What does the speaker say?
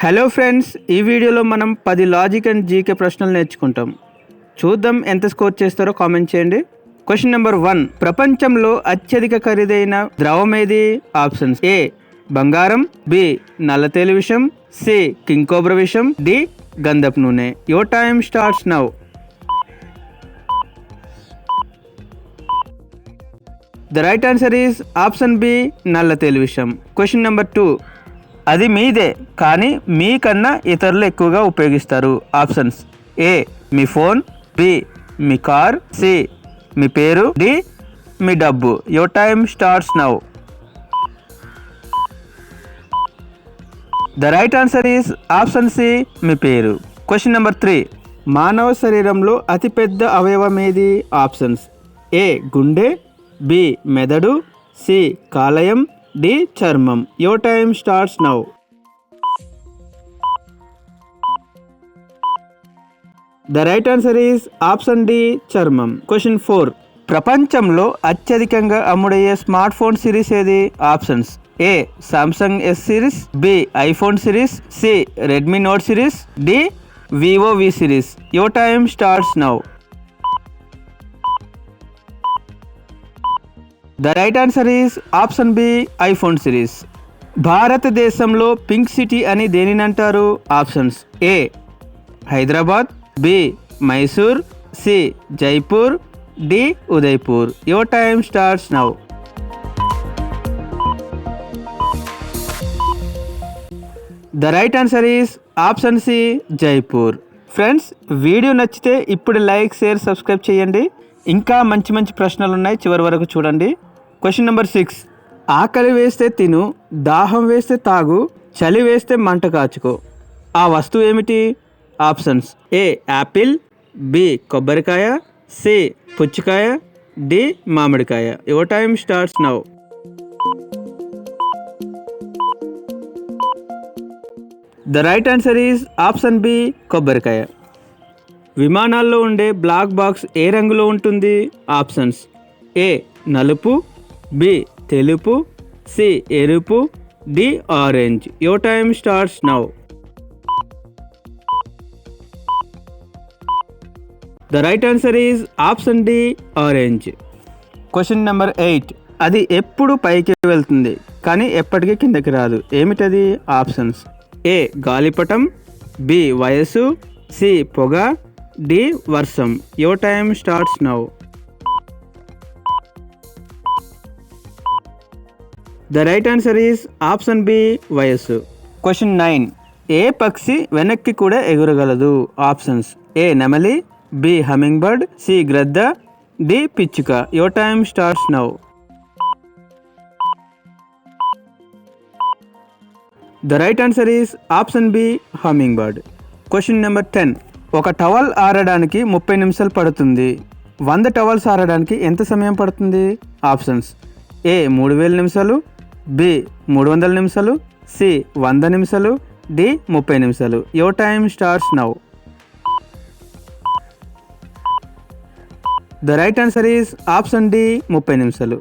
Hello friends, ఈ వీడియోలో మనం 10 లాజిక్ అండ్ జీకే ప్రశ్నలు నేర్చుకుంటాం. చూద్దాం ఎంత స్కోర్ చేస్తారో కామెంట్ చేయండి. Question number 1. ప్రపంచంలో అత్యధిక ఖరీదైన ద్రవం ఏది? ఆప్షన్స్: ఏ బంగారం, బి నల్లతేలు విషం, సి కింగ్ కోబ్రా విషం, డి గంధపు నూనె. Your time starts now. The right answer is option B, నల్లతేలు విషం. Question number 2. అది మీదే కానీ మీకన్నా ఇతరులు ఎక్కువగా ఉపయోగిస్తారు. ఆప్షన్స్: ఏ మీ ఫోన్, బి మీ కార్, సి మీ పేరు, డి మీ డబ్బు. Your time starts now. The right answer is option C, మీ పేరు. Question number 3. మానవ శరీరంలో అతిపెద్ద అవయవం ఏది? ఆప్షన్స్: ఏ గుండె, బి మెదడు, సి కాలేయం, డి చర్మం. Your time starts now. The right answer is option D, చర్మం. క్వశ్చన్ 4. ప్రపంచంలో అత్యధికంగా అమ్ముడయ్యే స్మార్ట్ ఫోన్ సిరీస్ ఏది? Options: A Samsung S series, B iPhone series, C Redmi Note series, D Vivo V series. Your time starts now. The right answer is option B, iPhone series. భారతదేశంలో pink city అని దేనిని అంటారు? Options: A Hyderabad, B Mysore, C Jaipur, D Udaipur. Your time starts now. The right answer is option C, Jaipur. Friends, video నచ్చితే ఇప్పుడు like, share, subscribe చేయండి. ఇంకా మంచి మంచి ప్రశ్నలు ఉన్నాయి, చివరి వరకు చూడండి. Question number 6. ఆకలి వేస్తే తిను, దాహం వేస్తే తాగు, చలి వేస్తే మంట కాచుకో. ఆ వస్తువు ఏమిటి? ఆప్షన్స్: ఏ యాపిల్, బి కొబ్బరికాయ, సి పుచ్చకాయ, డి మామిడికాయ. Your time starts now. The right answer is option B, కొబ్బరికాయ. విమానాల్లో ఉండే బ్లాక్ బాక్స్ ఏ రంగులో ఉంటుంది? ఆప్షన్స్: ఏ నలుపు, బి తెలుపు, సి ఎరుపు, D orange. Your time starts now. The right answer is option D, orange. Question number 8. అది ఎప్పుడు పైకి వెళ్తుంది కానీ ఎప్పటికీ కిందకి రాదు, ఏమిటది? ఆప్షన్స్: ఏ గాలిపటం, బి వయసు, సి పొగ, డి వర్షం. Your time starts now. The right answer is option B, వయస్సు. క్వశ్చన్ 9. ఏ పక్షి వెనక్కి కూడా ఎగురగలదు? ఆప్షన్స్: ఏ నెమలి, బి హమ్మింగ్ బర్డ్, సి గ్రద్ద, డి పిచ్చుక. Your time starts now. The right answer is option B, hummingbird. Question number 10. ఒక టవల్ ఆరడానికి 30 నిమిషాలు పడుతుంది. 100 టవల్స్ ఆరడానికి ఎంత సమయం పడుతుంది? ఆప్షన్స్: ఏ 3000 నిమిషాలు, బి 300 నిమిషాలు, సి 100 నిమిషాలు, డి 30 నిమిషాలు. Your time starts now. The right answer is option D, 30 నిమిషాలు.